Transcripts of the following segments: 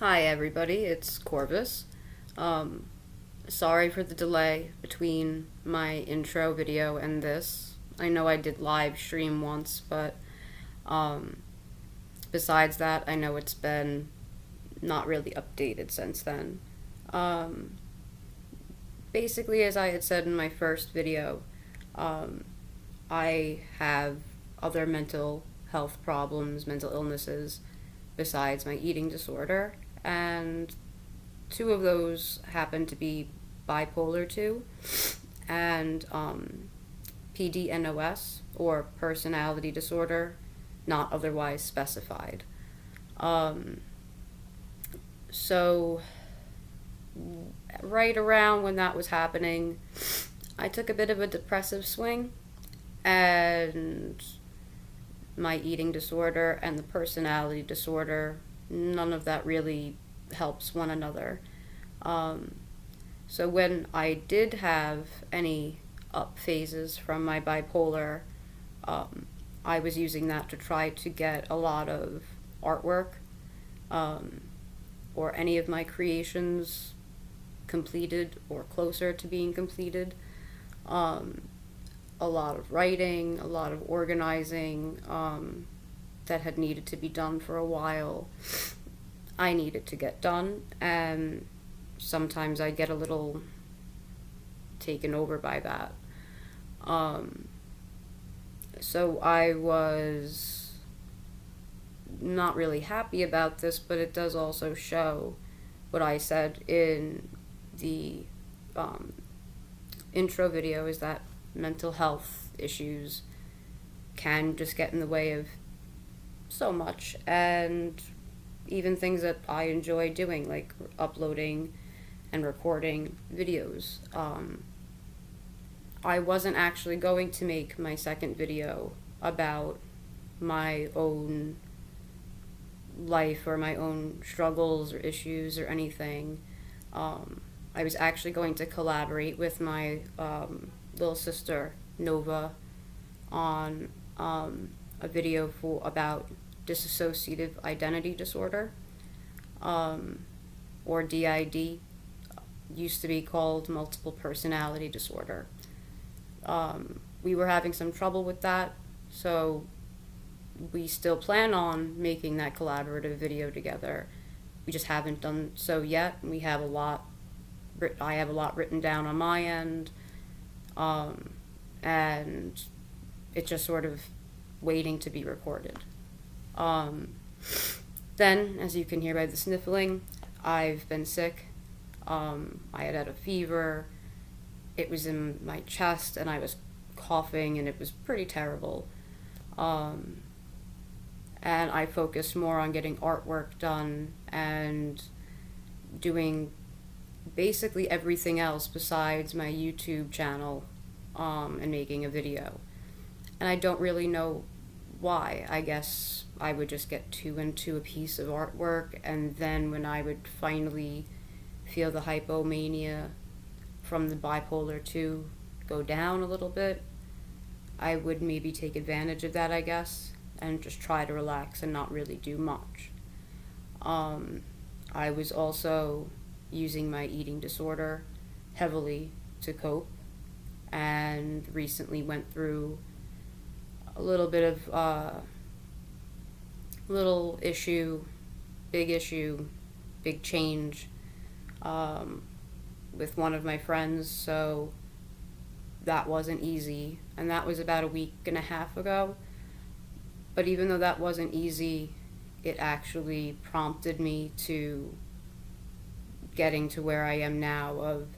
Hi everybody, it's Corvus. Um, Sorry for the delay between my intro video and this. I know I did live stream once, but um, besides that, I know it's been not really updated since then. Um, Basically, as I had said in my first video, um, I have other mental health problems, mental illnesses, besides my eating disorder, and two of those happen to be bipolar 2 and PDNOS, or personality disorder, not otherwise specified. Um, so, right around when that was happening, I took a bit of a depressive swing, and my eating disorder and the personality disorder, none of that really helps one another. Um, so when I did have any up phases from my bipolar, um, I was using that to try to get a lot of artwork, um, or any of my creations completed or closer to being completed. Um, a lot of writing, a lot of organizing, that had needed to be done for a while. I needed to get done, and sometimes I get a little taken over by that. Um, so I was not really happy about this, but it does also show what I said in the um, intro video, is that mental health issues can just get in the way of so much, and even things that I enjoy doing, like uploading and recording videos. I wasn't actually going to make my second video about my own life or my own struggles or issues or anything. I was actually going to collaborate with my little sister, Nova, on a video about dissociative identity disorder, or DID, used to be called multiple personality disorder. We were having some trouble with that, so we still plan on making that collaborative video together. We just haven't done so yet. We have a lot. I have a lot written down on my end, and it's just sort of waiting to be recorded. Then, as you can hear by the sniffling, I've been sick. I had a fever. It was in my chest, and I was coughing, and it was pretty terrible. And I focused more on getting artwork done and doing basically everything else besides my YouTube channel, and making a video. And I don't really know why. I guess I would just get too into a piece of artwork, and then when I would finally feel the hypomania from the bipolar 2 go down a little bit, I would maybe take advantage of that, I guess, and just try to relax and not really do much. I was also using my eating disorder heavily to cope, and recently went through a little bit of little issue, big change, with one of my friends, so that wasn't easy, and that was about a week and a half ago. But even though that wasn't easy, it actually prompted me to getting to where I am now, of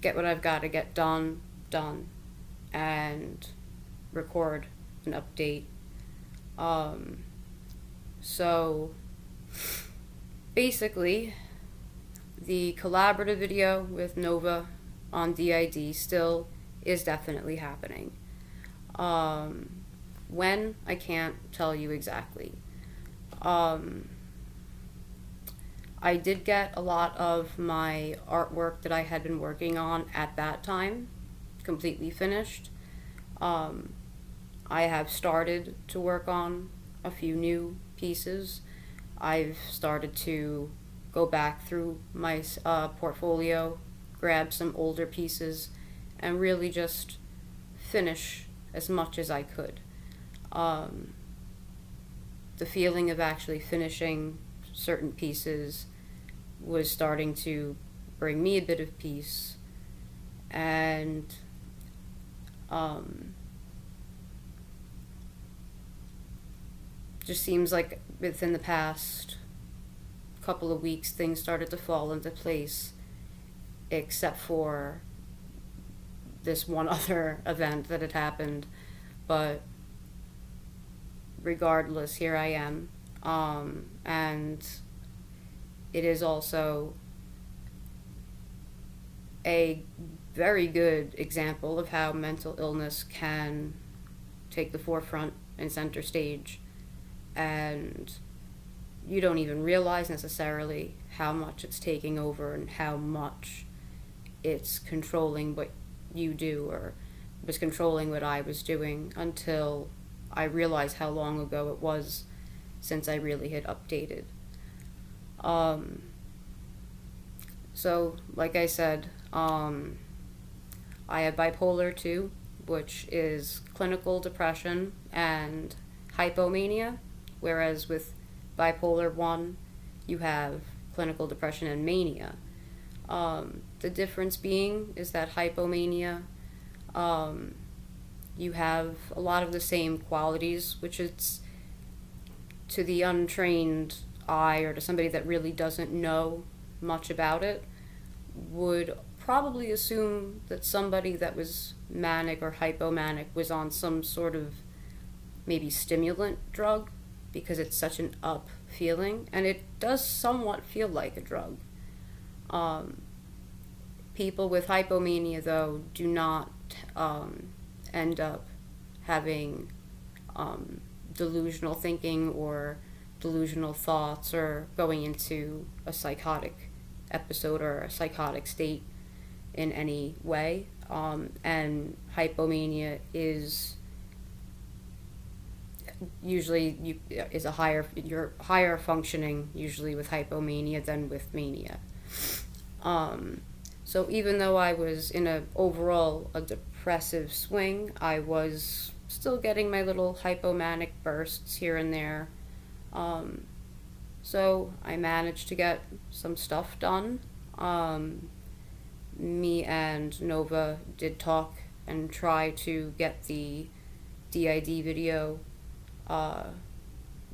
get what I've got to get done, and record an update. So basically, the collaborative video with Nova on DID still is definitely happening. When, I can't tell you exactly. I did get a lot of my artwork that I had been working on at that time completely finished. I have started to work on a few new pieces. I've started to go back through my portfolio, grab some older pieces, and really just finish as much as I could. The feeling of actually finishing certain pieces was starting to bring me a bit of peace, and just seems like within the past couple of weeks things started to fall into place, except for this one other event that had happened. But regardless, here I am. And it is also a very good example of how mental illness can take the forefront and center stage, and you don't even realize necessarily how much it's taking over and how much it's controlling what you do, or was controlling what I was doing, until I realized how long ago it was since I really had updated. So, like I said, I have bipolar 2, which is clinical depression and hypomania, whereas with bipolar 1, you have clinical depression and mania. The difference being is that hypomania, you have a lot of the same qualities, which is, to the untrained eye or to somebody that really doesn't know much about it, would probably assume that somebody that was manic or hypomanic was on some sort of maybe stimulant drug, because it's such an up feeling, and it does somewhat feel like a drug. People with hypomania, though, do not end up having delusional thinking or delusional thoughts, or going into a psychotic episode or a psychotic state in any way. And hypomania is usually you're higher functioning usually with hypomania than with mania. So even though I was in a depressive swing, I was still getting my little hypomanic bursts here and there. So I managed to get some stuff done. Me and Nova did talk and try to get the DID video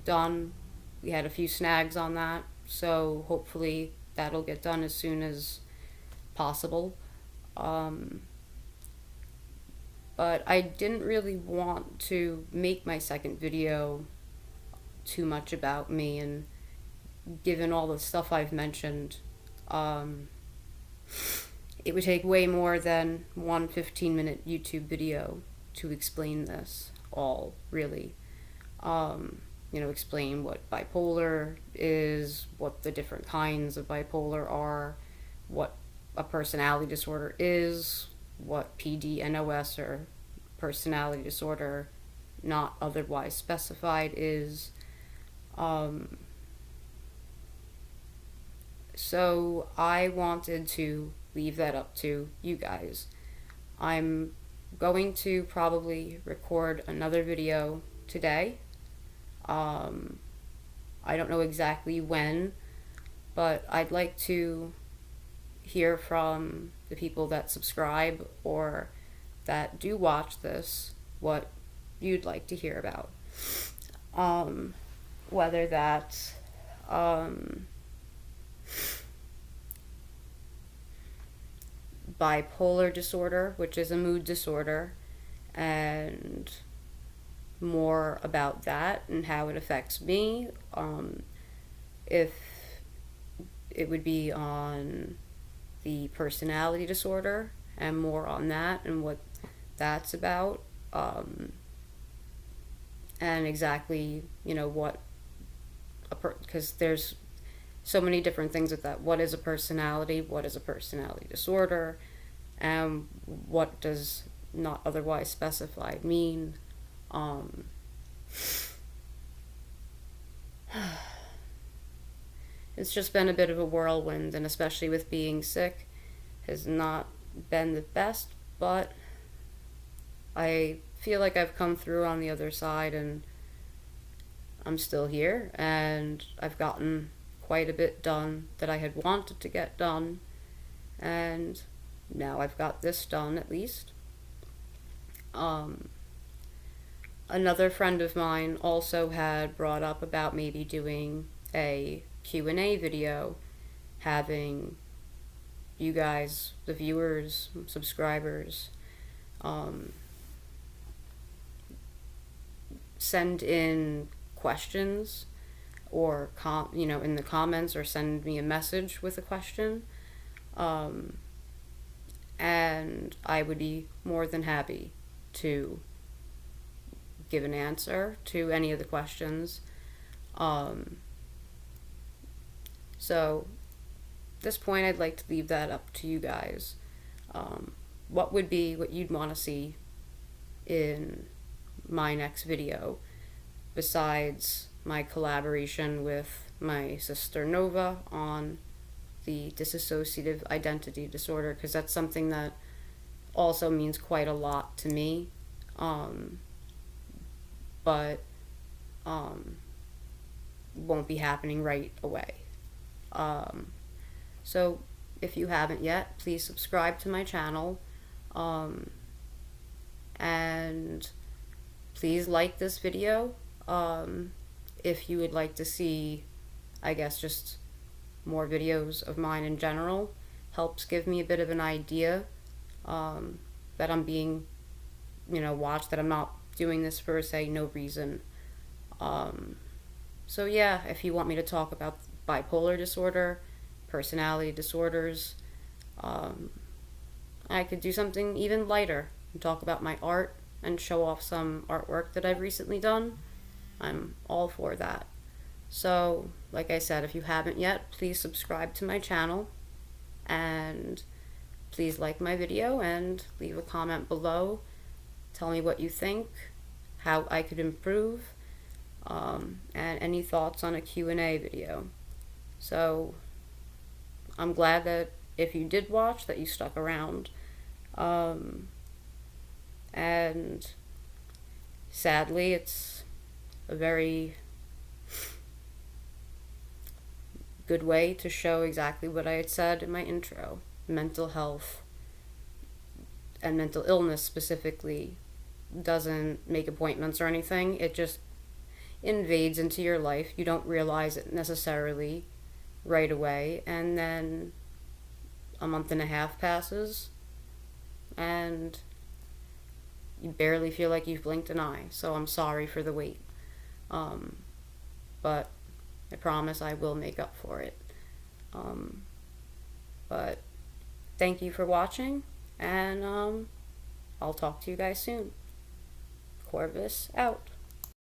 done. We had a few snags on that, so hopefully that'll get done as soon as possible. But I didn't really want to make my second video too much about me, and given all the stuff I've mentioned, it would take way more than one 15-minute YouTube video to explain this all, really. Explain what bipolar is, what the different kinds of bipolar are, what a personality disorder is, what PDNOS, or personality disorder not otherwise specified, is. So I wanted to leave that up to you guys. I'm going to probably record another video today. I don't know exactly when, but I'd like to hear from the people that subscribe or that do watch this what you'd like to hear about. Whether that's bipolar disorder, which is a mood disorder, and more about that and how it affects me. If it would be on the personality disorder and more on that and what that's about, and exactly, what because there's so many different things with that. What is a personality? What is a personality disorder? And what does not otherwise specified mean? it's just been a bit of a whirlwind, and especially with being sick, has not been the best, but I feel like I've come through on the other side, and I'm still here, and I've gotten quite a bit done that I had wanted to get done, and now I've got this done at least. Another friend of mine also had brought up about maybe doing a Q&A video, having you guys, the viewers, subscribers, send in questions, or in the comments, or send me a message with a question, and I would be more than happy to give an answer to any of the questions. So at this point, I'd like to leave that up to you guys. What would be what you'd want to see in my next video, besides my collaboration with my sister Nova on the dissociative identity disorder, because that's something that also means quite a lot to me, but won't be happening right away. So if you haven't yet, please subscribe to my channel, and please like this video. If you would like to see, I guess, just more videos of mine in general, helps give me a bit of an idea that I'm being, watched, that I'm not doing this for, say, no reason. So yeah, if you want me to talk about bipolar disorder, personality disorders, I could do something even lighter and talk about my art and show off some artwork that I've recently done. I'm all for that. So, like I said, if you haven't yet, please subscribe to my channel, and please like my video and leave a comment below. Tell me what you think, how I could improve, and any thoughts on a Q&A video. So, I'm glad that if you did watch, that you stuck around. And sadly, it's a very good way to show exactly what I had said in my intro. Mental health and mental illness specifically doesn't make appointments or anything. It just invades into your life. You don't realize it necessarily right away, and then a month and a half passes and you barely feel like you've blinked an eye. So I'm sorry for the wait, but I promise I will make up for it. But thank you for watching, and I'll talk to you guys soon. Corvus out.